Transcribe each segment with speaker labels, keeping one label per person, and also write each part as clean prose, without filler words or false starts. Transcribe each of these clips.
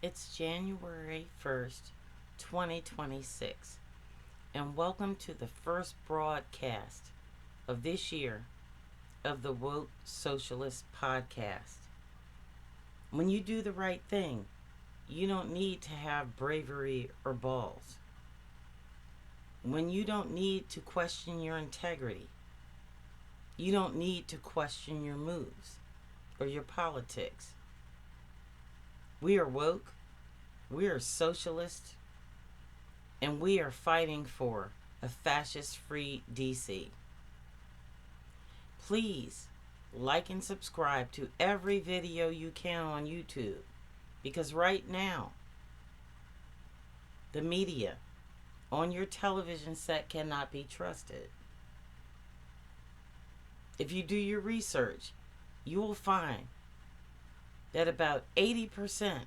Speaker 1: It's January 1st, 2026, and welcome to the first broadcast of this year of the Woke Socialist Podcast. When you do the right thing, you don't need to have bravery or balls. When you don't need to question your integrity, you don't need to question your moves or your politics. We are woke, we are socialist, and we are fighting for a fascist free DC. Please like and subscribe to every video you can on YouTube, because right now the media on your television set cannot be trusted. If you do your research, you will find that about 80%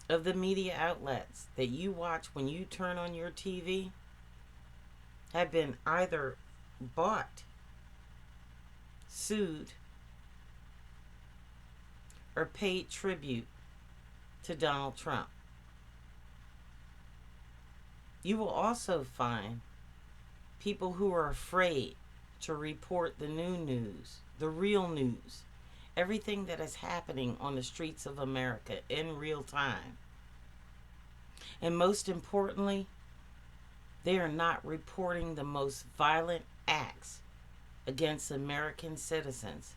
Speaker 1: of the media outlets that you watch when you turn on your TV have been either bought, sued, or paid tribute to Donald Trump. You will also find people who are afraid to report the new news, the real news, everything that is happening on the streets of America in real time. And most importantly, they are not reporting the most violent acts against American citizens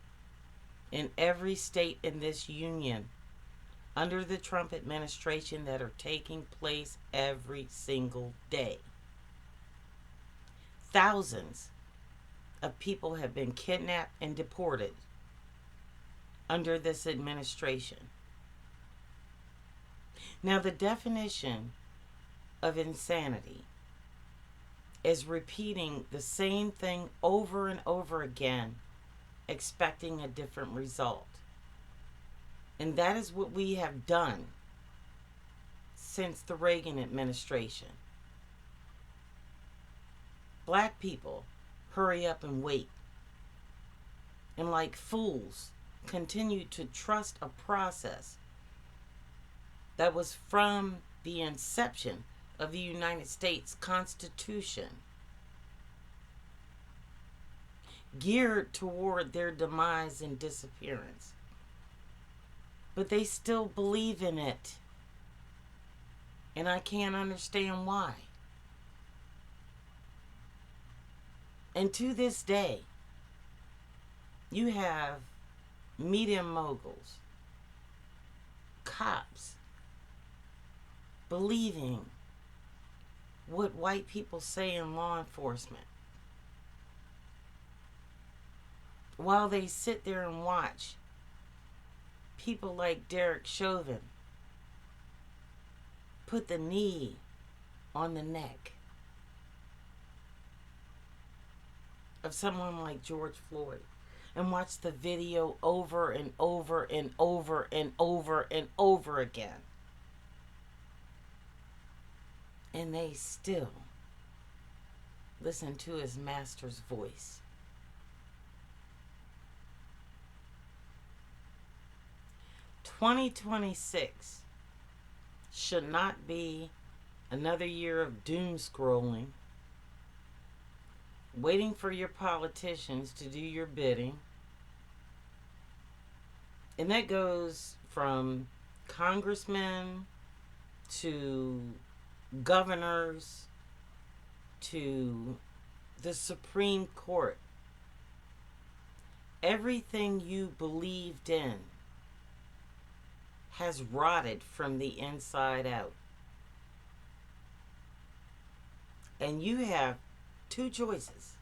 Speaker 1: in every state in this union under the Trump administration that are taking place every single day. Thousands of people have been kidnapped and deported under this administration. Now, the definition of insanity is repeating the same thing over and over again, expecting a different result. And that is what we have done since the Reagan administration. Black people hurry up and wait, and like fools continue to trust a process that was from the inception of the United States Constitution, geared toward their demise and disappearance. But they still believe in it, and I can't understand why. And to this day, you have media moguls, cops, believing what white people say in law enforcement, while they sit there and watch people like Derek Chauvin put the knee on the neck of someone like George Floyd, and watch the video over and over and over and over and over again. And they still listen to his master's voice. "2026 should not be another year of doom scrolling, waiting for your politicians to do your bidding." And that goes from congressmen to governors to the Supreme Court. Everything you believed in has rotted from the inside out. And you have two choices.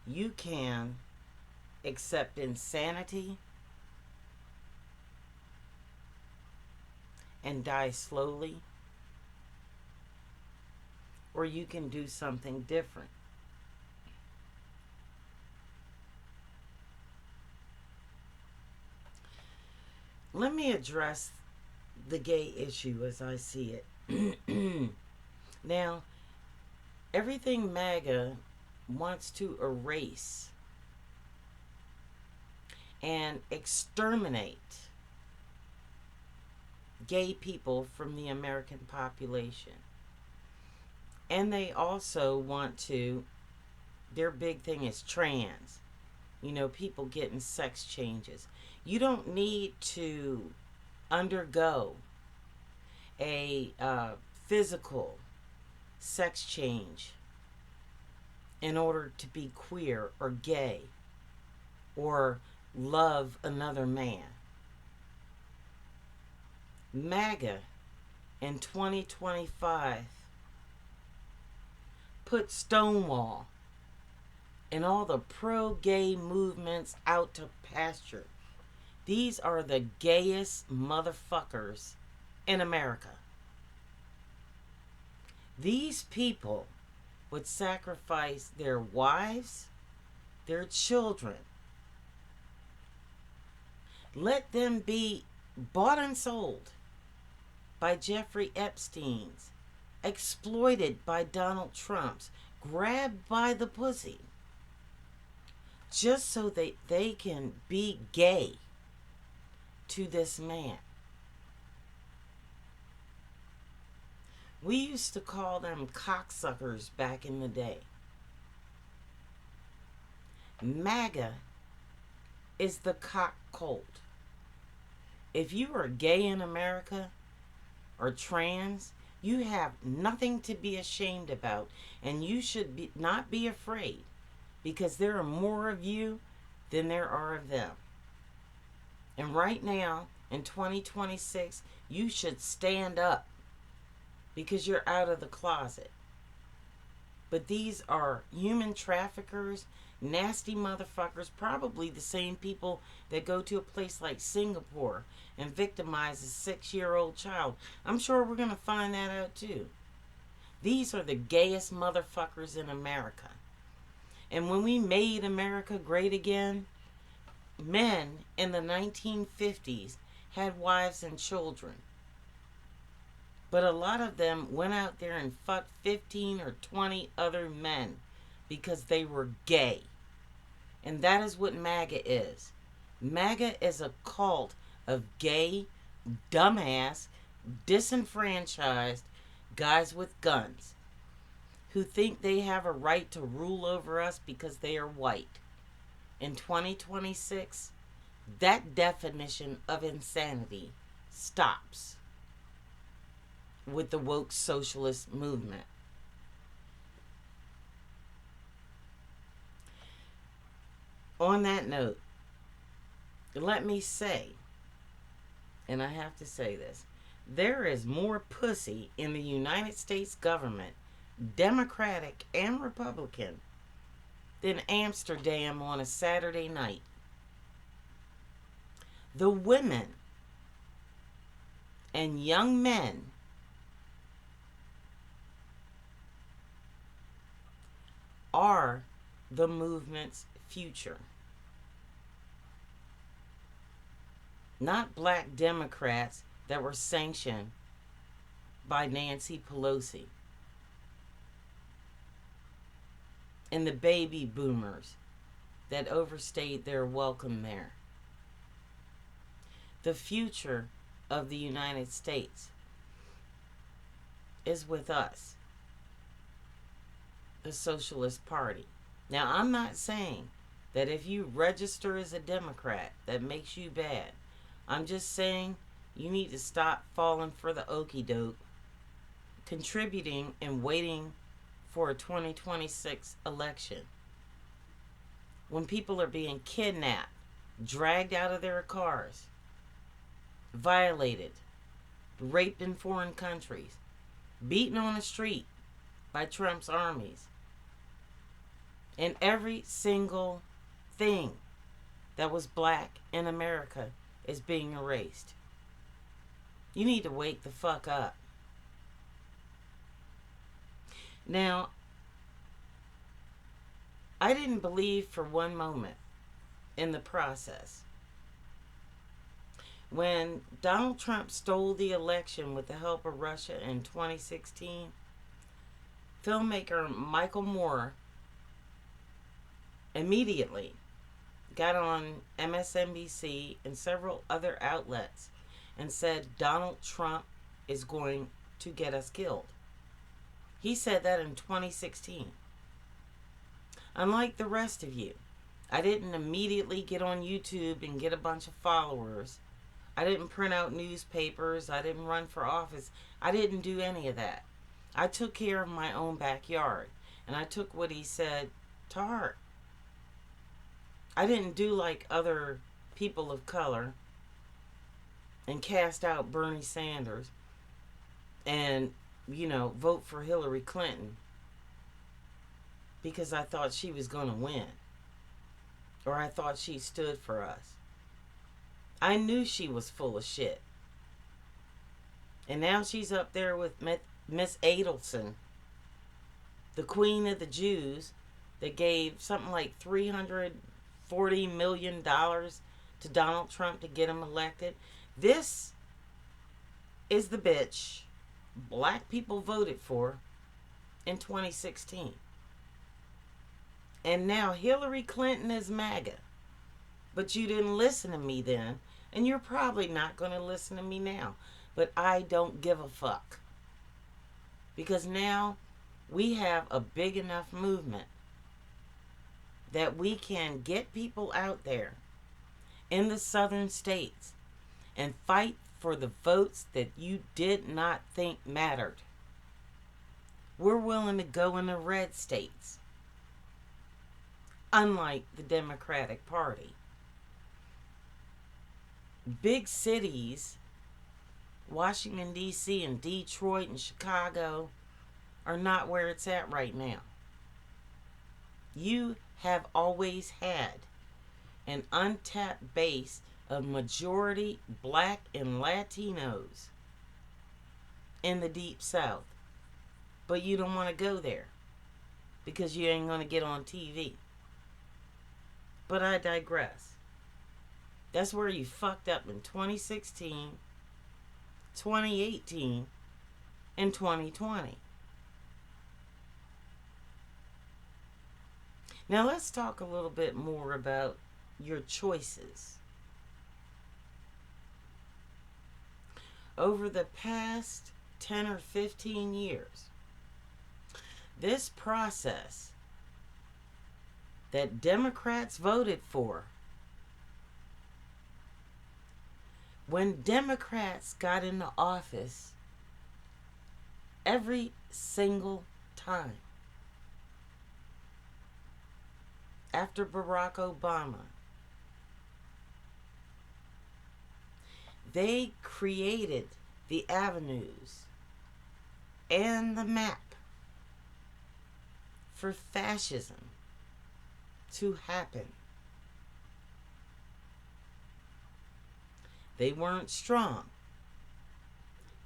Speaker 1: You can accept insanity and die slowly, or you can do something different. Let me address the gay issue as I see it. Now, everything MAGA wants to erase and exterminate gay people from the American population. And they also want to, their big thing is trans. You know, people getting sex changes. You don't need to undergo a physical sex change in order to be queer or gay or love another man. MAGA in 2025 put Stonewall and all the pro-gay movements out to pasture. These are the gayest motherfuckers in America. These people would sacrifice their wives, their children. Let them be bought and sold by Jeffrey Epstein's, exploited by Donald Trump's, grabbed by the pussy, just so that they can be gay to this man. We used to call them cocksuckers back in the day. MAGA is the cock cult. If you are gay in America or trans, you have nothing to be ashamed about, and you should not be afraid, because there are more of you than there are of them. And right now, in 2026, you should stand up because you're out of the closet. But these are human traffickers, nasty motherfuckers, probably the same people that go to a place like Singapore and victimize a 6-year-old child. I'm sure we're going to find that out too. These are the gayest motherfuckers in America. And when we made America great again, men in the 1950s had wives and children. But a lot of them went out there and fucked 15 or 20 other men because they were gay. And that is what MAGA is. MAGA is a cult of gay, dumbass, disenfranchised guys with guns who think they have a right to rule over us because they are white. In 2026, that definition of insanity stops with the woke socialist movement. On that note, let me say, and I have to say this, there is more pussy in the United States government, Democratic and Republican, than Amsterdam on a Saturday night. The women and young men are the movement's future. Not black Democrats that were sanctioned by Nancy Pelosi and the baby boomers that overstayed their welcome there. The future of the United States is with us, the Socialist Party. Now, I'm not saying that if you register as a Democrat, that makes you bad. I'm just saying you need to stop falling for the okie doke, contributing and waiting for a 2026 election. When people are being kidnapped, dragged out of their cars, violated, raped in foreign countries, beaten on the street by Trump's armies. And every single thing that was black in America is being erased. You need to wake the fuck up. Now, I didn't believe for one moment in the process. When Donald Trump stole the election with the help of Russia in 2016, filmmaker Michael Moore immediately got on MSNBC and several other outlets and said Donald Trump is going to get us killed. He said that in 2016. Unlike the rest of you, I didn't immediately get on YouTube and get a bunch of followers. I didn't print out newspapers. I didn't run for office. I didn't do any of that. I took care of my own backyard, and I took what he said to heart. I didn't do like other people of color and cast out Bernie Sanders and, vote for Hillary Clinton because I thought she was going to win, or I thought she stood for us. I knew she was full of shit. And now she's up there with Miss Adelson, the queen of the Jews, that gave something like $340 million to Donald Trump to get him elected. This is the bitch black people voted for in 2016. And now Hillary Clinton is MAGA. But you didn't listen to me then, and you're probably not going to listen to me now. But I don't give a fuck. Because now we have a big enough movement that we can get people out there in the southern states and fight for the votes that you did not think mattered. We're willing to go in the red states, unlike the Democratic Party. Big cities, Washington, D.C. and Detroit and Chicago, are not where it's at right now. You have always had an untapped base of majority black and Latinos in the Deep South. But you don't want to go there because you ain't going to get on TV. But I digress. That's where you fucked up in 2016, 2018, and 2020. Now let's talk a little bit more about your choices. Over the past 10 or 15 years, this process that Democrats voted for, when Democrats got into office, every single time after Barack Obama, they created the avenues and the map for fascism to happen. They weren't strong.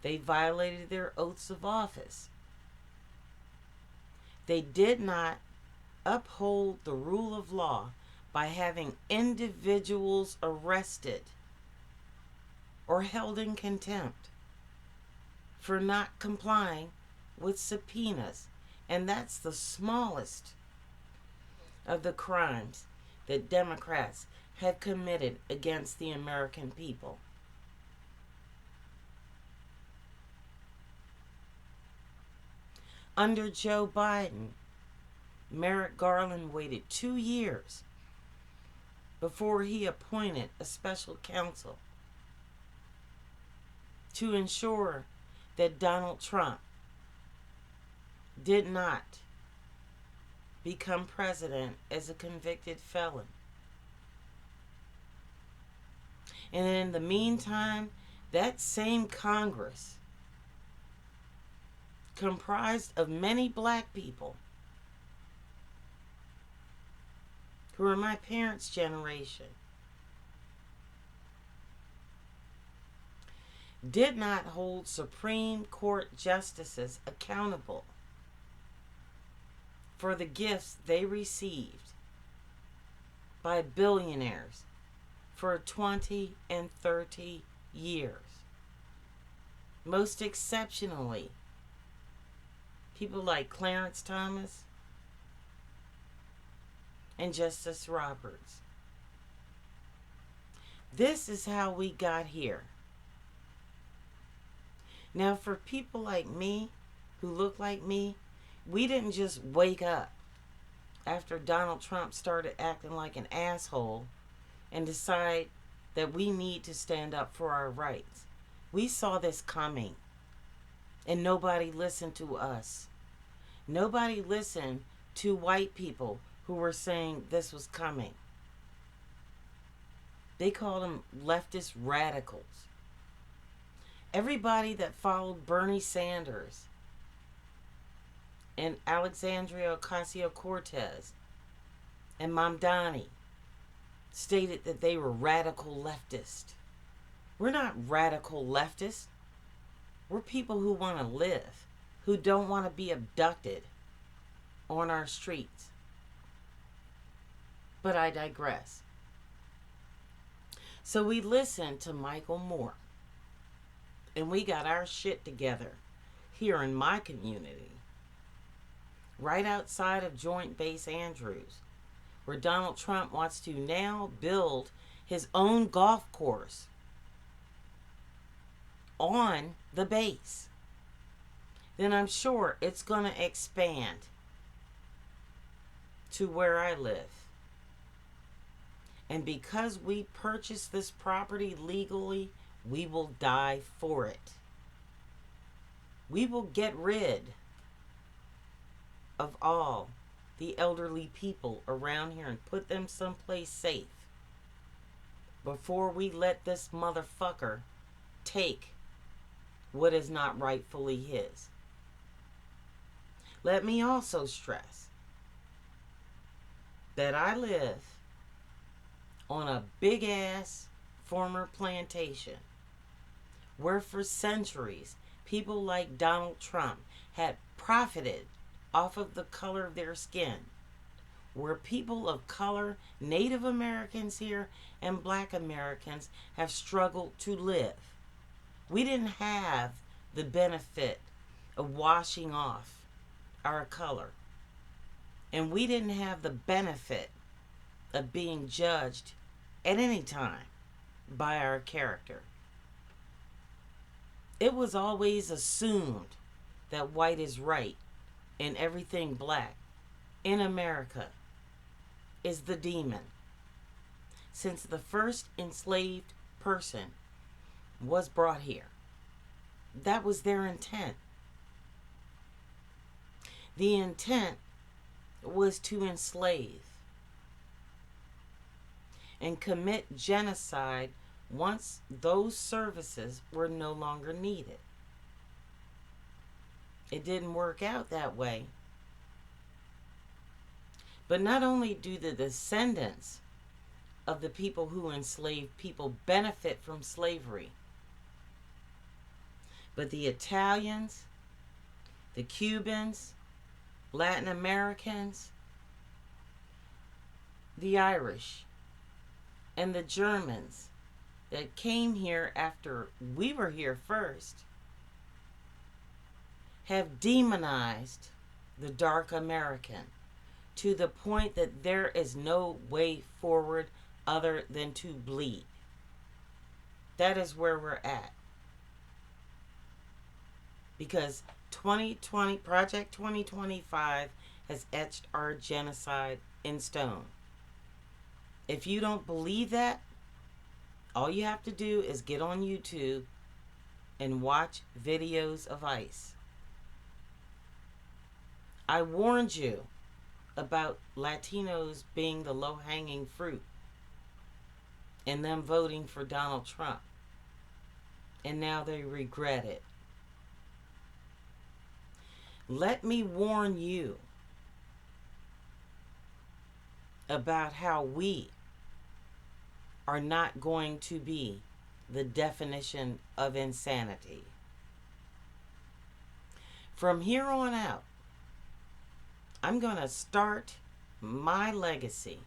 Speaker 1: They violated their oaths of office. They did not uphold the rule of law by having individuals arrested or held in contempt for not complying with subpoenas. And that's the smallest of the crimes that Democrats have committed against the American people. Under Joe Biden, Merrick Garland waited 2 years before he appointed a special counsel to ensure that Donald Trump did not become president as a convicted felon. And in the meantime, that same Congress, comprised of many black people who are my parents' generation, did not hold Supreme Court justices accountable for the gifts they received by billionaires for 20 and 30 years. Most exceptionally, people like Clarence Thomas and Justice Roberts. This is how we got here. Now, for people like me, who look like me, we didn't just wake up after Donald Trump started acting like an asshole and decide that we need to stand up for our rights. We saw this coming, and nobody listened to us. Nobody listened to white people who were saying this was coming. They called them leftist radicals. Everybody that followed Bernie Sanders and Alexandria Ocasio-Cortez and Mamdani stated that they were radical leftists. We're not radical leftists. We're people who want to live, who don't want to be abducted on our streets. But I digress. So we listened to Michael Moore, and we got our shit together here in my community, right outside of Joint Base Andrews, where Donald Trump wants to now build his own golf course on the base. Then I'm sure it's going to expand to where I live. And because we purchased this property legally, we will die for it. We will get rid of all the elderly people around here and put them someplace safe before we let this motherfucker take what is not rightfully his. Let me also stress that I live on a big ass former plantation where for centuries people like Donald Trump had profited off of the color of their skin, where people of color, Native Americans here, and Black Americans have struggled to live. We didn't have the benefit of washing off our color, and we didn't have the benefit of being judged at any time by our character. It was always assumed that white is right and everything black in America is the demon. Since the first enslaved person was brought here, that was their intent. The intent was to enslave and commit genocide once those services were no longer needed. It didn't work out that way. But not only do the descendants of the people who enslaved people benefit from slavery, but the Italians, the Cubans, Latin Americans, the Irish, and the Germans that came here after we were here first have demonized the dark American to the point that there is no way forward other than to bleed. That is where we're at. Because 2020, Project 2025 has etched our genocide in stone. If you don't believe that, all you have to do is get on YouTube and watch videos of ICE. I warned you about Latinos being the low-hanging fruit and them voting for Donald Trump. And now they regret it. Let me warn you about how we are not going to be the definition of insanity. From here on out, I'm going to start my legacy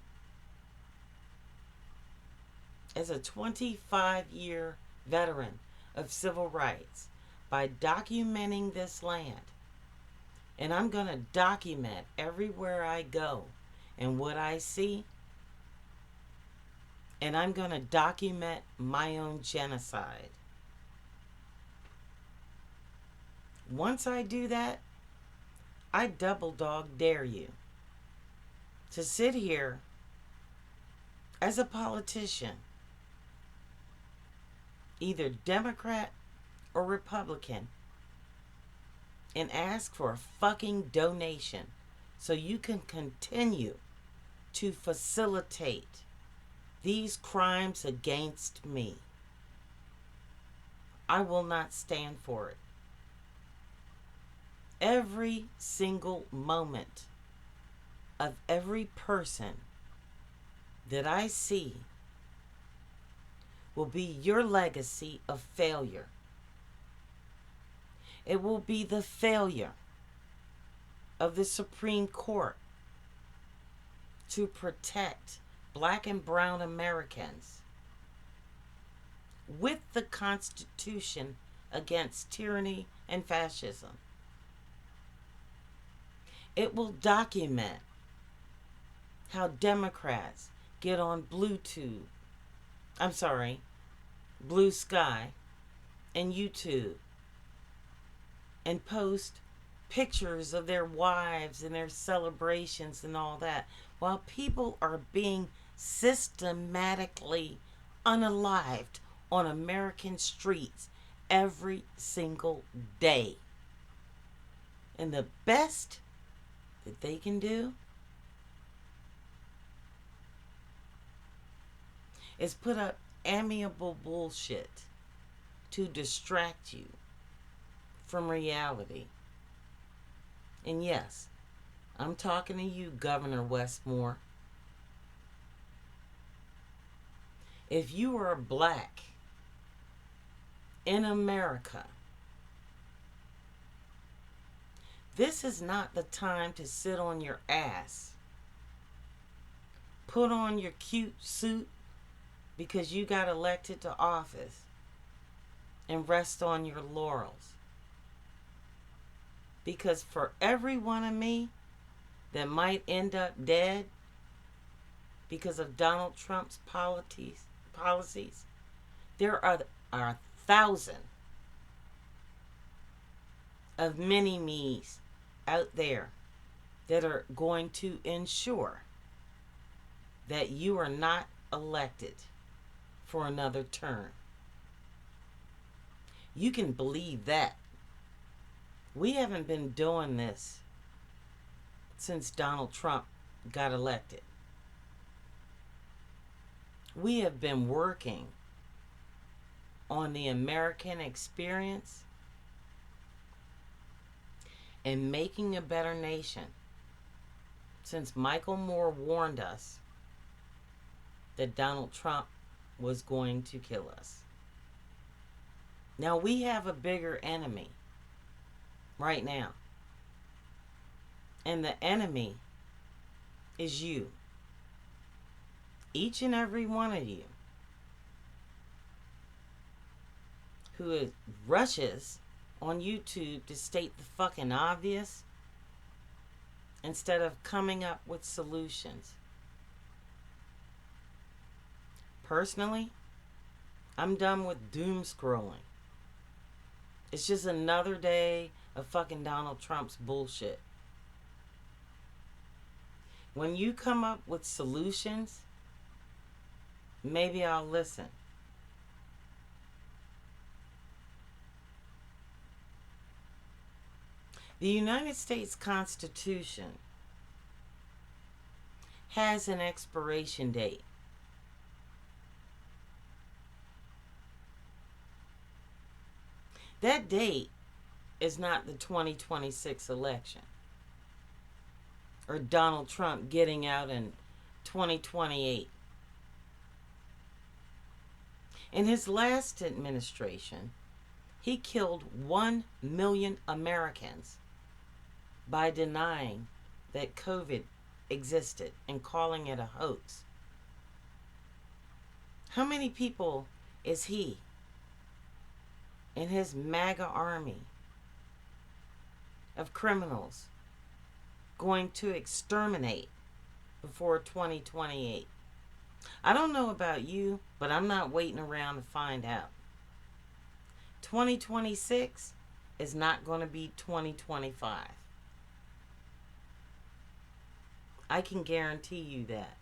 Speaker 1: as a 25-year veteran of civil rights by documenting this land. And I'm going to document everywhere I go and what I see And I'm going to document my own genocide. Once I do that, I double dog dare you to sit here as a politician, either Democrat or Republican, and ask for a fucking donation so you can continue to facilitate these crimes against me. I will not stand for it. Every single moment of every person that I see will be your legacy of failure. It will be the failure of the Supreme Court to protect Black and brown Americans with the Constitution against tyranny and fascism. It will document how Democrats get on Blue Sky and YouTube and post pictures of their wives and their celebrations and all that, while people are being systematically unalived on American streets every single day. And the best that they can do is put up amiable bullshit to distract you from reality. And yes, I'm talking to you, Governor Westmore. If you are Black in America, this is not the time to sit on your ass, put on your cute suit because you got elected to office, and rest on your laurels. Because for every one of me that might end up dead because of Donald Trump's policies, there are 1,000 of mini-me's out there that are going to ensure that you are not elected for another term. You can believe that. We haven't been doing this since Donald Trump got elected. We have been working on the American experience and making a better nation since Michael Moore warned us that Donald Trump was going to kill us. Now we have a bigger enemy right now. And the enemy is you. Each and every one of you who rushes on YouTube to state the fucking obvious instead of coming up with solutions. Personally, I'm done with doom scrolling. It's just another day of fucking Donald Trump's bullshit. When you come up with solutions, maybe I'll listen. The United States Constitution has an expiration date. That date is not the 2026 election or Donald Trump getting out in 2028. In his last administration, he killed 1 million Americans by denying that COVID existed and calling it a hoax. How many people is he and his MAGA army of criminals going to exterminate before 2028? I don't know about you, but I'm not waiting around to find out. 2026 is not going to be 2025. I can guarantee you that.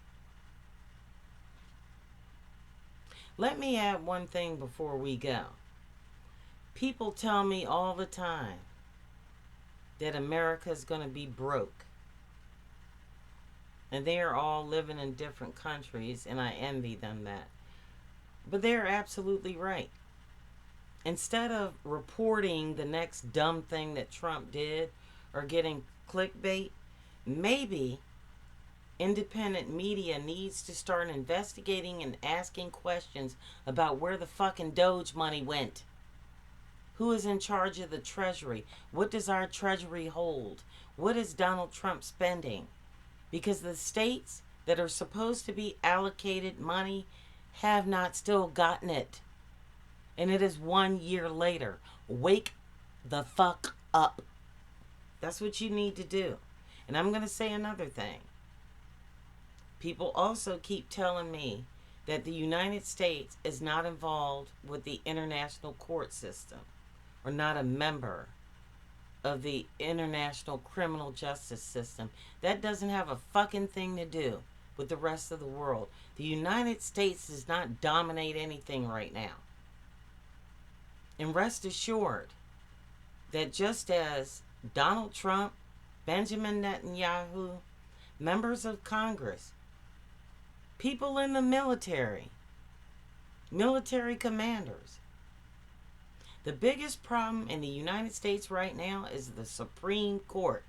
Speaker 1: Let me add one thing before we go. People tell me all the time that America is going to be broke. And they are all living in different countries, and I envy them that. But they're absolutely right. Instead of reporting the next dumb thing that Trump did or getting clickbait, maybe independent media needs to start investigating and asking questions about where the fucking Doge money went. Who is in charge of the Treasury? What does our Treasury hold? What is Donald Trump spending? Because the states that are supposed to be allocated money have not still gotten it. And it is 1 year later. Wake the fuck up. That's what you need to do. And I'm going to say another thing. People also keep telling me that the United States is not involved with the international court system or not a member of the international criminal justice system. That doesn't have a fucking thing to do with the rest of the world. The United States does not dominate anything right now. And rest assured that just as Donald Trump, Benjamin Netanyahu, members of Congress, people in the military commanders, the biggest problem in the United States right now is the Supreme Court.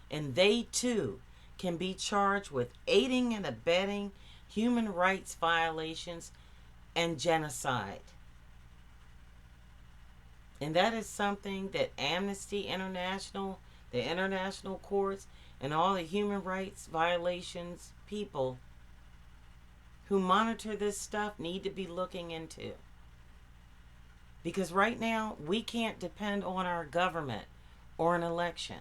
Speaker 1: And they too can be charged with aiding and abetting human rights violations and genocide. And that is something that Amnesty International, the international courts, and all the human rights violations people who monitor this stuff need to be looking into. Because right now, we can't depend on our government or an election.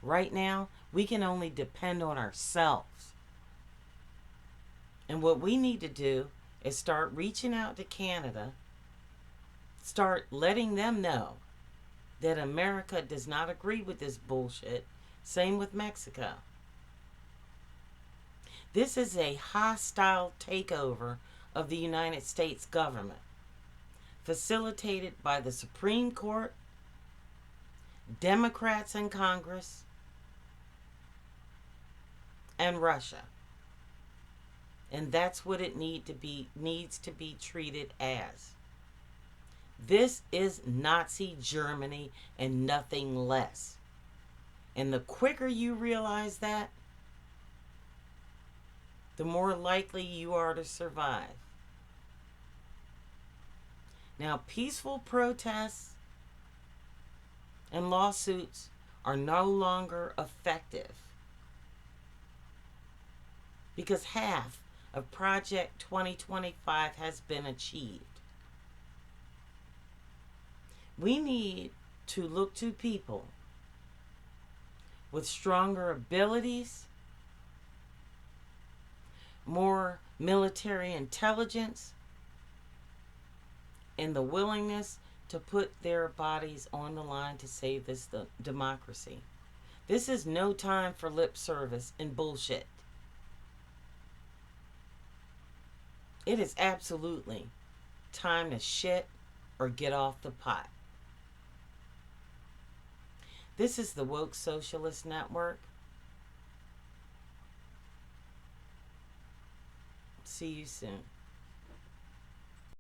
Speaker 1: Right now, we can only depend on ourselves. And what we need to do is start reaching out to Canada, start letting them know that America does not agree with this bullshit. Same with Mexico. This is a hostile takeover of the United States government, facilitated by the Supreme Court, Democrats in Congress, and Russia. And that's what it needs to be treated as. This is Nazi Germany and nothing less. And the quicker you realize that, the more likely you are to survive. Now, peaceful protests and lawsuits are no longer effective because half of Project 2025 has been achieved. We need to look to people with stronger abilities, more military intelligence, and the willingness to put their bodies on the line to save this democracy. This is no time for lip service and bullshit. It is absolutely time to shit or get off the pot. This is the Woke Socialist Network. See you soon.